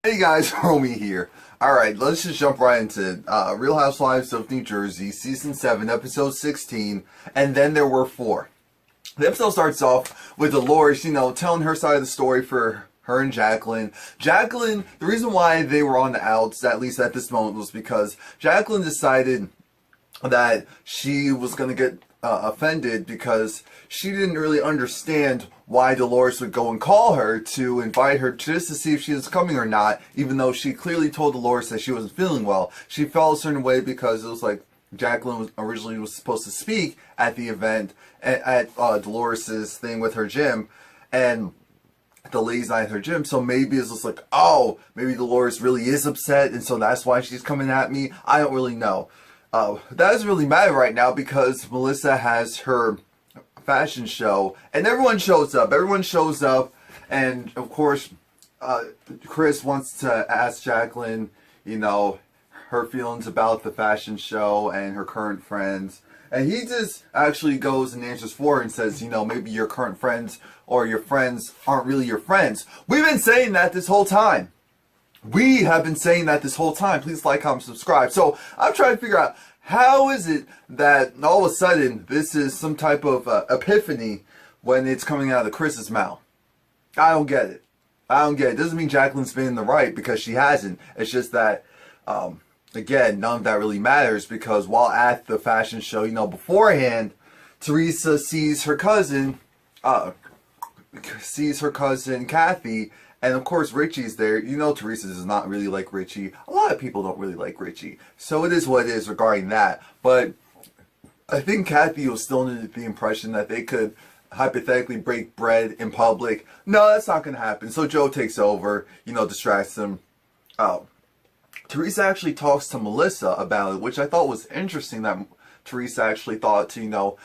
Hey guys, Romie here. Alright, let's just jump right into Real Housewives of New Jersey, Season 7, Episode 16, and then there were 4. The episode starts off with Dolores, telling her side of the story for her and Jacqueline. Jacqueline, the reason why they were on the outs, at least at this moment, was because Jacqueline decided that she was going to get offended because she didn't really understand why Dolores would go and call her to invite her just to see if she was coming or not, even though she clearly told Dolores that she wasn't feeling well. She felt a certain way because it was like Jacqueline was originally supposed to speak at the event at Dolores's thing with her gym, and the ladies' night at her gym, so maybe it's just like, oh, maybe Dolores really is upset, and so that's why she's coming at me. I don't really know. That doesn't really matter right now because Melissa has her fashion show, and everyone shows up. Everyone shows up, and of course, Chris wants to ask Jacqueline, her feelings about the fashion show and her current friends. And he just actually goes and answers for her and says, maybe your current friends or your friends aren't really your friends. We've been saying that this whole time. We have been saying that this whole time. Please like, comment, subscribe. So I'm trying to figure out, how is it that all of a sudden this is some type of epiphany when it's coming out of Chris's mouth? I don't get it. It doesn't mean Jacqueline's been in the right, because she hasn't. It's just that, again, none of that really matters, because while at the fashion show, beforehand, Teresa sees her cousin Kathy. And of course Richie's there. Teresa does not really like Richie. A lot of people don't really like Richie. So it is what it is regarding that. But I think Kathy was still under the impression that they could hypothetically break bread in public. No, that's not going to happen. So Joe takes over, distracts them. Teresa actually talks to Melissa about it, which I thought was interesting, that Teresa actually thought to,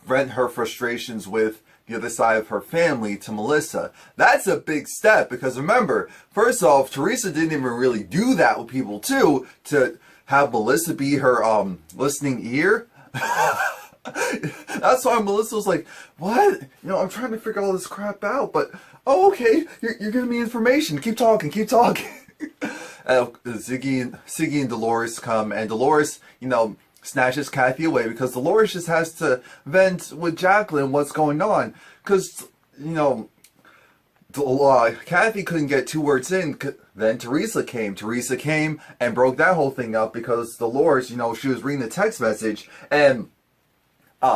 vent her frustrations with the other side of her family to Melissa. That's a big step, because remember, first off, Teresa didn't even really do that with people too, to have Melissa be her listening ear. That's why Melissa was like, what? I'm trying to figure all this crap out, but oh, okay, you're giving me information. Keep talking. Siggy and Dolores come, and Dolores, snatches Kathy away, because Dolores just has to vent with Jacqueline what's going on. Because, Kathy couldn't get 2 words in. Then Teresa came. Teresa came and broke that whole thing up, because Dolores, she was reading the text message, and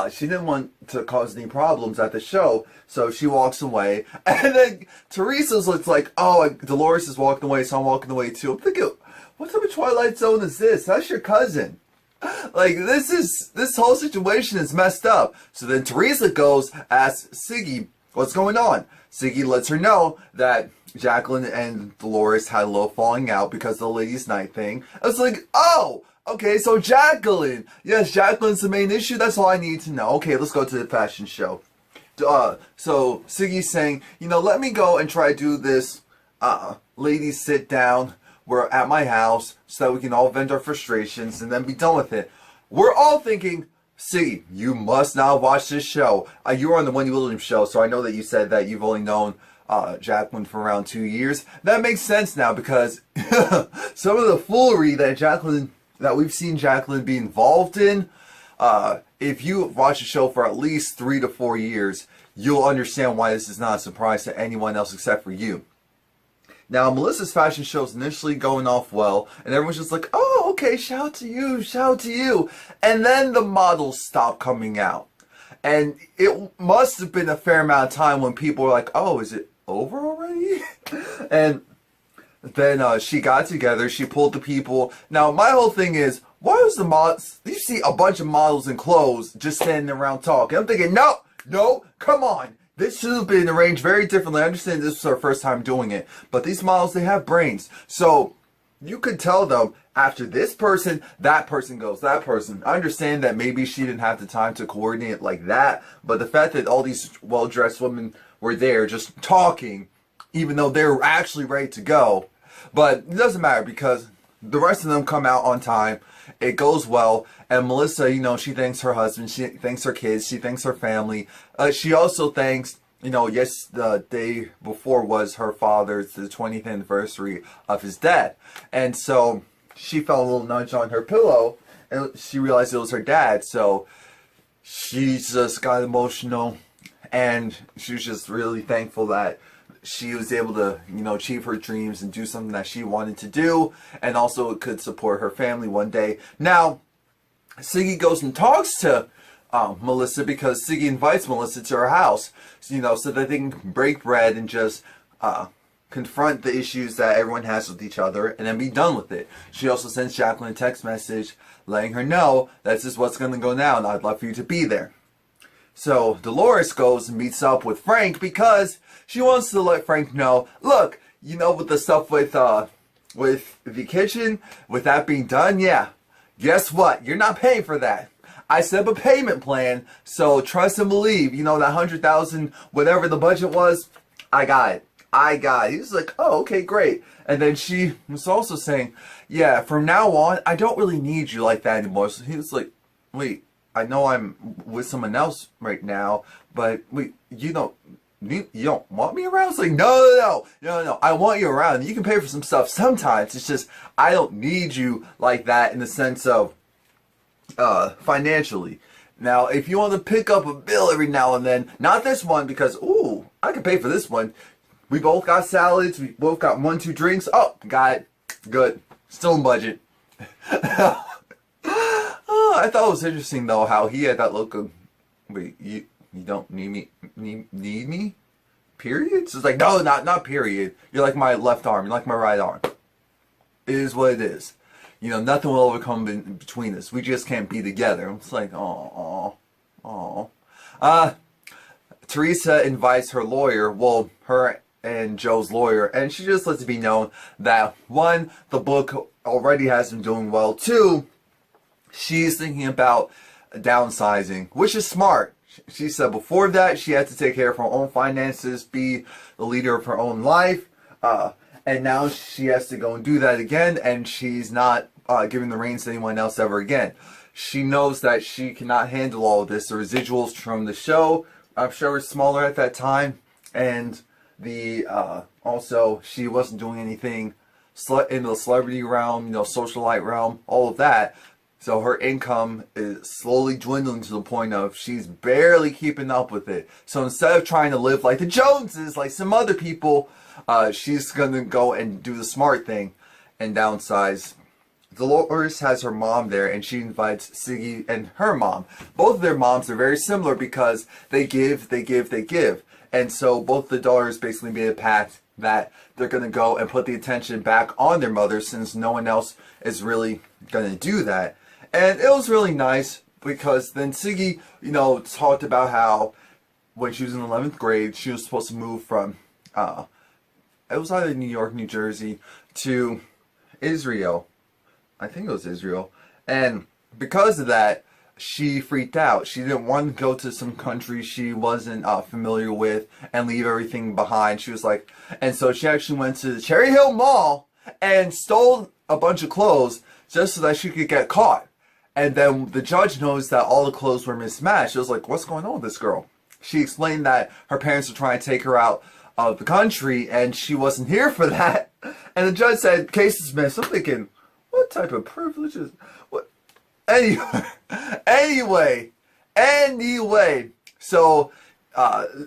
she didn't want to cause any problems at the show, so she walks away. And then Teresa's like, oh, Dolores is walking away, so I'm walking away too. I'm thinking, what type of Twilight Zone is this? That's your cousin. Like, this whole situation is messed up. So then Teresa goes, asks Siggy, what's going on? Siggy lets her know that Jacqueline and Dolores had a little falling out because of the ladies' night thing. I was like, oh, okay, so Jacqueline. Yes, Jacqueline's the main issue. That's all I need to know. Okay, let's go to the fashion show. So Siggy's saying, let me go and try to do this ladies sit down. We're at my house so that we can all vent our frustrations and then be done with it. We're all thinking, Siggy, you must not watch this show. You were on the Wendy Williams show, so I know that you said that you've only known Jacqueline for around 2 years. That makes sense now, because some of the foolery that we've seen Jacqueline be involved in, if you watch the show for at least 3 to 4 years, you'll understand why this is not a surprise to anyone else except for you. Now, Melissa's fashion show's initially going off well, and everyone's just like, oh, okay, shout to you. And then the models stop coming out. And it must have been a fair amount of time when people were like, oh, is it over already? And then she got together, she pulled the people. Now, my whole thing is, why was the models, you see a bunch of models in clothes just standing around talking. I'm thinking, no, come on. This should have been arranged very differently. I understand this was our first time doing it, but these models, they have brains. So you could tell them, after this person, that person goes, that person. I understand that maybe she didn't have the time to coordinate it like that, but the fact that all these well-dressed women were there just talking, even though they're actually ready to go. But it doesn't matter, because the rest of them come out on time. It goes well, and Melissa, she thanks her husband, she thanks her kids, she thanks her family. She also thanks you know, yes, the day before was her father's, the 20th anniversary of his death. And so she felt a little nudge on her pillow, and she realized it was her dad. So she just got emotional, and she was just really thankful that she was able to, you know, achieve her dreams and do something that she wanted to do, and also it could support her family one day. Now, Siggy goes and talks to Melissa, because Siggy invites Melissa to her house, you know, so that they can break bread and just confront the issues that everyone has with each other and then be done with it. She also sends Jacqueline a text message letting her know this is what's going to go down. I'd love for you to be there. So Dolores goes and meets up with Frank because she wants to let Frank know, look, you know, with the stuff with the kitchen, with that being done, yeah, guess what? You're not paying for that. I set up a payment plan, so trust and believe. You know, that $100,000, whatever the budget was, I got it. I got it. He was like, oh, okay, great. And then she was also saying, yeah, from now on, I don't really need you like that anymore. So he was like, wait, I know I'm with someone else right now, but wait, you don't want me around? It's like, no, I want you around. You can pay for some stuff sometimes. It's just, I don't need you like that in the sense of financially. Now, if you want to pick up a bill every now and then, not this one, because, ooh, I can pay for this one. We both got salads. We both got 1, 2 drinks. Oh, got it. Good. Still in budget. I thought it was interesting, though, how he had that look of, wait, you don't need me? Period? So it's like, no, not period. You're like my left arm. You're like my right arm. It is what it is. You know, nothing will ever come in between us. We just can't be together. It's like, oh. Teresa invites her lawyer, well, her and Joe's lawyer, and she just lets it be known that, 1, the book already has been doing well. 2, she's thinking about downsizing, which is smart. She said before that she had to take care of her own finances, be the leader of her own life, and now she has to go and do that again, and she's not giving the reins to anyone else ever again. She knows that she cannot handle all of this. The residuals from the show, I'm sure, were smaller at that time, and the also she wasn't doing anything in the celebrity realm, you know, socialite realm, all of that. So her income is slowly dwindling to the point of she's barely keeping up with it. So instead of trying to live like the Joneses, like some other people, she's going to go and do the smart thing and downsize. Dolores has her mom there, and she invites Siggy and her mom. Both of their moms are very similar because they give. And so both the daughters basically made a pact that they're going to go and put the attention back on their mother, since no one else is really going to do that. And it was really nice because then Siggy, you know, talked about how when she was in 11th grade, she was supposed to move from, it was either New York, New Jersey, to Israel. I think it was Israel. And because of that, she freaked out. She didn't want to go to some country she wasn't familiar with and leave everything behind. She was like, and so she actually went to the Cherry Hill Mall and stole a bunch of clothes just so that she could get caught. And then the judge noticed that all the clothes were mismatched. It was like, what's going on with this girl? She explained that her parents were trying to take her out of the country and she wasn't here for that. And the judge said, case dismissed. I'm thinking, what type of privileges? What? Anyway. So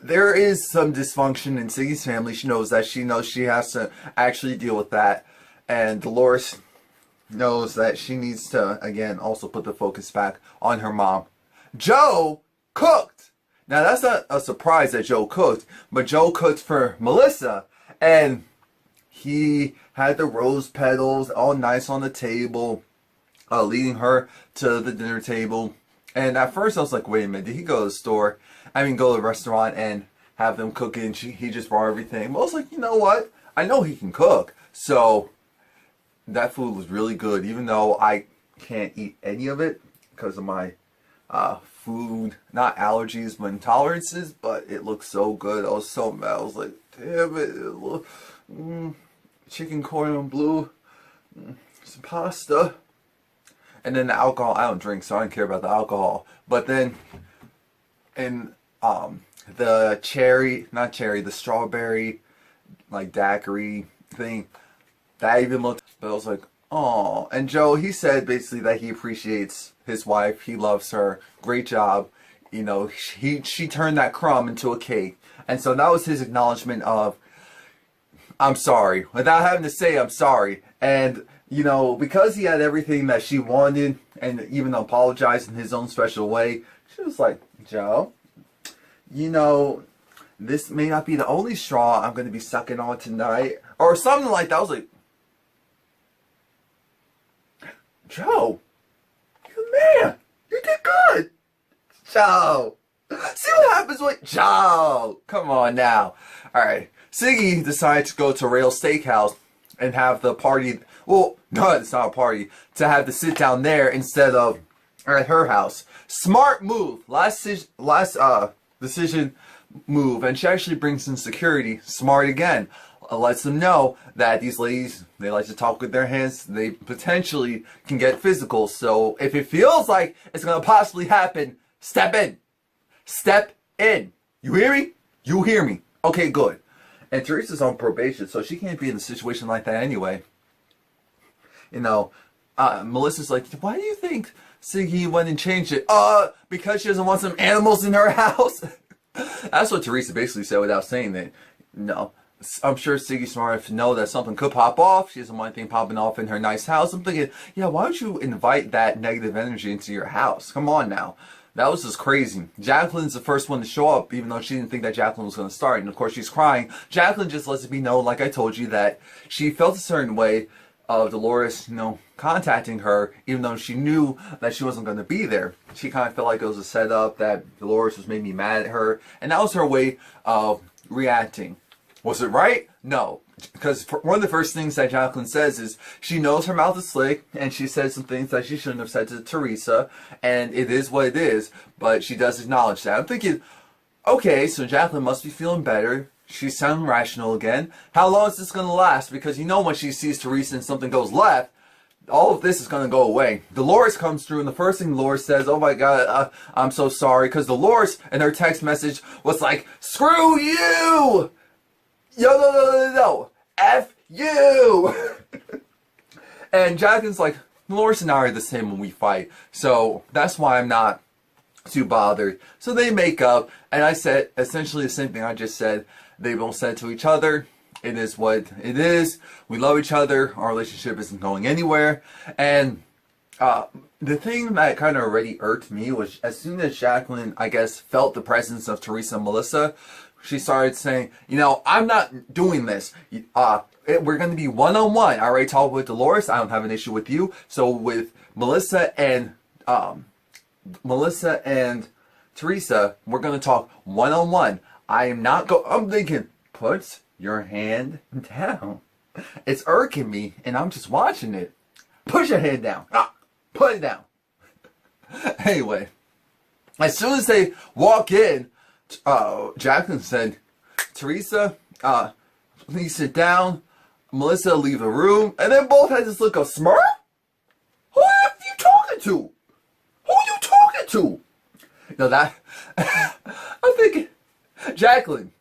there is some dysfunction in Siggy's family. She knows that. She knows she has to actually deal with that. And Dolores knows that she needs to, again, also put the focus back on her mom. Joe cooked. Now, that's not a surprise that Joe cooked, but Joe cooked for Melissa, and he had the rose petals all nice on the table, leading her to the dinner table. And at first I was like, wait a minute, did he go to the store? I mean, go to the restaurant and have them cook it, and he just brought everything. But I was like, you know what? I know he can cook. So that food was really good, even though I can't eat any of it because of my food, not allergies, but intolerances. But it looked so good. I was so mad. I was like, damn it. Chicken cordon bleu, some pasta. And then the alcohol, I don't drink, so I don't care about the alcohol. But then, in the cherry, not cherry, the strawberry, like daiquiri thing. That even looked, but I was like, oh. And Joe, he said basically that he appreciates his wife. He loves her. Great job. You know, she turned that crumb into a cake. And so that was his acknowledgement of, I'm sorry, without having to say I'm sorry. And, you know, because he had everything that she wanted and even apologized in his own special way, she was like, Joe, you know, this may not be the only straw I'm going to be sucking on tonight. Or something like that. I was like, Joe, you man, you did good. Joe. See what happens with Joe. Come on now. Alright. Siggy decided to go to Rail Steakhouse and have the party. Well, no, it's not a party. To have the sit down there instead of at her house. Smart move. Last decision move. And she actually brings in security. Smart again. Lets them know that these ladies, they like to talk with their hands. They potentially can get physical. So if it feels like it's going to possibly happen, step in. Step in. You hear me? You hear me. Okay, good. And Teresa's on probation, so she can't be in a situation like that anyway. You know, Melissa's like, why do you think Siggy went and changed it? Because she doesn't want some animals in her house. That's what Teresa basically said without saying that. No. I'm sure Siggy's smart enough to know that something could pop off. She doesn't want anything popping off in her nice house. I'm thinking, yeah, why would you invite that negative energy into your house? Come on now. That was just crazy. Jacqueline's the first one to show up, even though she didn't think that Jacqueline was going to start. And of course, she's crying. Jacqueline just lets me know, like I told you, that she felt a certain way of Dolores, you know, contacting her, even though she knew that she wasn't going to be there. She kind of felt like it was a setup, that Dolores was maybe mad at her. And that was her way of reacting. Was it right? No. Because one of the first things that Jacqueline says is she knows her mouth is slick, and she said some things that she shouldn't have said to Teresa, and it is what it is, but she does acknowledge that. I'm thinking, okay, so Jacqueline must be feeling better. She's sounding rational again. How long is this going to last? Because you know when she sees Teresa and something goes left, all of this is going to go away. Dolores comes through, and the first thing Dolores says, oh my God, I'm so sorry, because Dolores in her text message was like, screw you! No. F you! And Jacqueline's like, Dolores and I are the same when we fight. So that's why I'm not too bothered. So they make up. And I said essentially the same thing I just said. They both said to each other, it is what it is. We love each other. Our relationship isn't going anywhere. And the thing that kind of already irked me was as soon as Jacqueline, I guess, felt the presence of Teresa and Melissa, she started saying, you know, I'm not doing this. We're going to be one-on-one. I already talked with Dolores. I don't have an issue with you. So with Melissa and Teresa, we're going to talk one-on-one. I am not I'm thinking, put your hand down. It's irking me, and I'm just watching it. Put your hand down. Put it down. Anyway, as soon as they walk in, Jacqueline said, Teresa, please sit down. Melissa, leave the room. And then both had this look of smirk. Who are you talking to? Who are you talking to? You know that, I'm thinking, Jacqueline,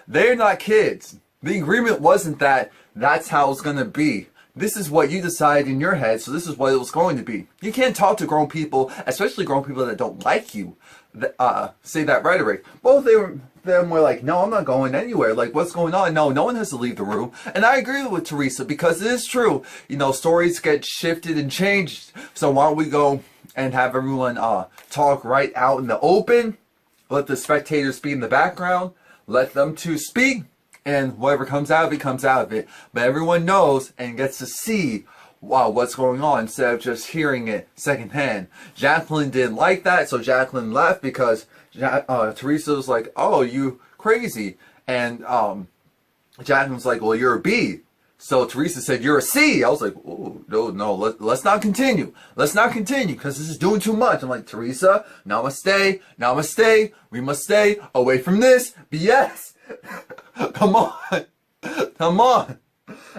they're not kids. The agreement wasn't that that's how it's going to be. This is what you decide in your head, so this is what it was going to be. You can't talk to grown people, especially grown people that don't like you, say that rhetoric. Both of them were like, no, I'm not going anywhere. Like, what's going on? No one has to leave the room. And I agree with Teresa, because it is true. You know, stories get shifted and changed. So why don't we go and have everyone talk right out in the open? Let the spectators be in the background. Let them two speak. And whatever comes out of it, comes out of it. But everyone knows and gets to see what's going on instead of just hearing it secondhand. Jacqueline didn't like that, so Jacqueline left because Teresa was like, oh, you crazy. And Jacqueline's like, well, you're a B. So Teresa said, you're a C. I was like, oh, no, let's not continue. Let's not continue because this is doing too much. I'm like, Teresa, namaste. We must stay away from this BS. Come on.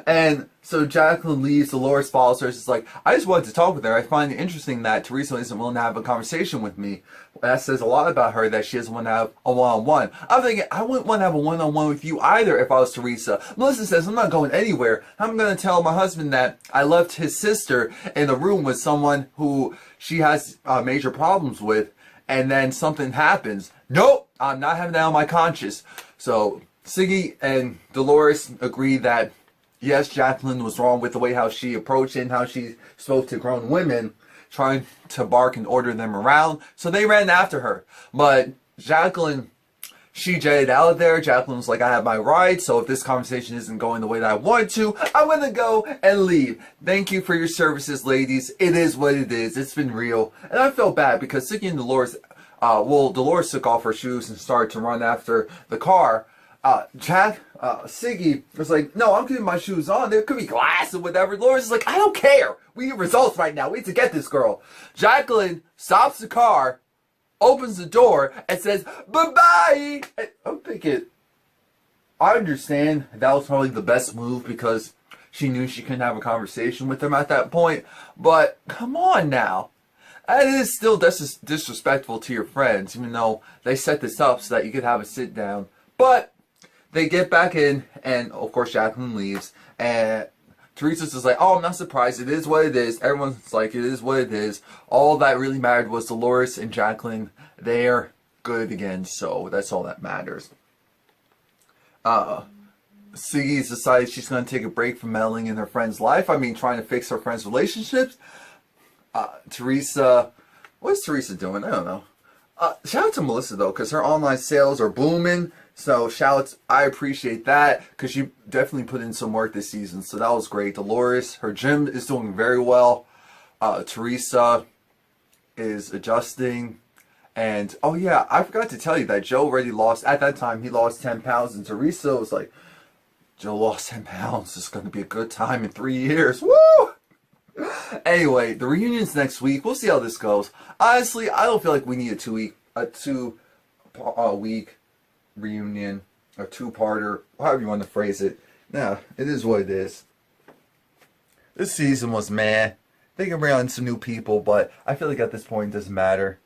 And so Jacqueline leaves, Dolores follows her. She's like, I just wanted to talk with her. I find it interesting that Teresa isn't willing to have a conversation with me. That says a lot about her, that she doesn't want to have a one-on-one. I'm thinking, I wouldn't want to have a one-on-one with you either if I was Teresa. Melissa says, I'm not going anywhere. I'm going to tell my husband that I left his sister in a room with someone who she has major problems with, and then something happens. Nope, I'm not having that on my conscience. So Siggy and Dolores agree that yes, Jacqueline was wrong with the way how she approached it and how she spoke to grown women, trying to bark and order them around. So they ran after her. But Jacqueline, she jetted out of there. Jacqueline was like, I have my rights, so if this conversation isn't going the way that I want to, I'm going to go and leave. Thank you for your services, ladies. It is what it is. It's been real. And I felt bad because Siggy and Dolores, Dolores took off her shoes and started to run after the car. Siggy was like, no, I'm keeping my shoes on. There could be glass or whatever. Dolores is like, I don't care. We need results right now. We need to get this girl. Jacqueline stops the car, opens the door, and says, bye-bye. I'm thinking, I understand that was probably the best move because she knew she couldn't have a conversation with him at that point. But come on now. It is still disrespectful to your friends, even though they set this up so that you could have a sit down. But they get back in, and of course Jacqueline leaves, and Teresa's just like, oh, I'm not surprised, it is what it is. Everyone's like, it is what it is. All that really mattered was Dolores and Jacqueline. They're good again, so that's all that matters. Siggy's decided she's going to take a break from meddling in her friend's life. I mean, trying to fix her friend's relationships. Teresa, what is Teresa doing? I don't know. Shout out to Melissa, though, because her online sales are booming. So, shouts, I appreciate that, because she definitely put in some work this season. So, that was great. Dolores, her gym is doing very well. Teresa is adjusting. And, oh yeah, I forgot to tell you that Joe already lost, at that time, he lost 10 pounds. And Teresa was like, Joe lost 10 pounds. It's going to be a good time in 3 years. Woo! Anyway, the reunion's next week. We'll see how this goes. Honestly, I don't feel like we need a two-week reunion, a two-parter, however you want to phrase it. Nah, it is what it is. This season was meh. They can bring on some new people, but I feel like at this point it doesn't matter.